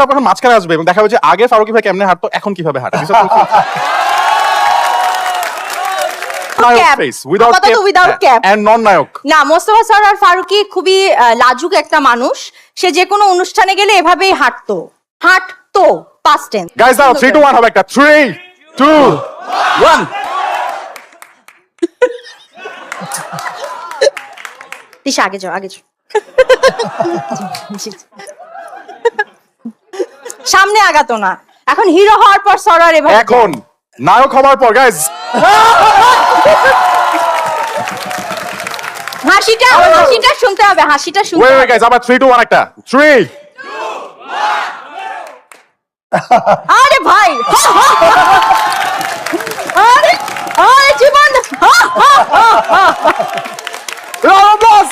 এখন মাঝখানে আসবে এবং দেখা যাবে যে আগে ফারুকী ভাই কেমনে হাঁটতো এখন কিভাবে হাঁটে না, মোস্তফা স্যার আর ফারুকী খুবই লাজুক একটা মানুষ। সে যে কোনো অনুষ্ঠানে গেলে এভাবেই হাঁটতো past tense। গাইস দাও 3 2 1 হবে একটা 3 2 1 তিশা আগে যাও সামনে আগাতো না। এখন হিরো হওয়ার পর সরার এভাবে এখন নায়ক হওয়ার পর গাইস হাসিটা শুনতে হবে, হাসিটা শুনতে ওয়েট হবে। গাইস আবার 3 2 1 একটা 3 আরে ভাই আরে জীবন বস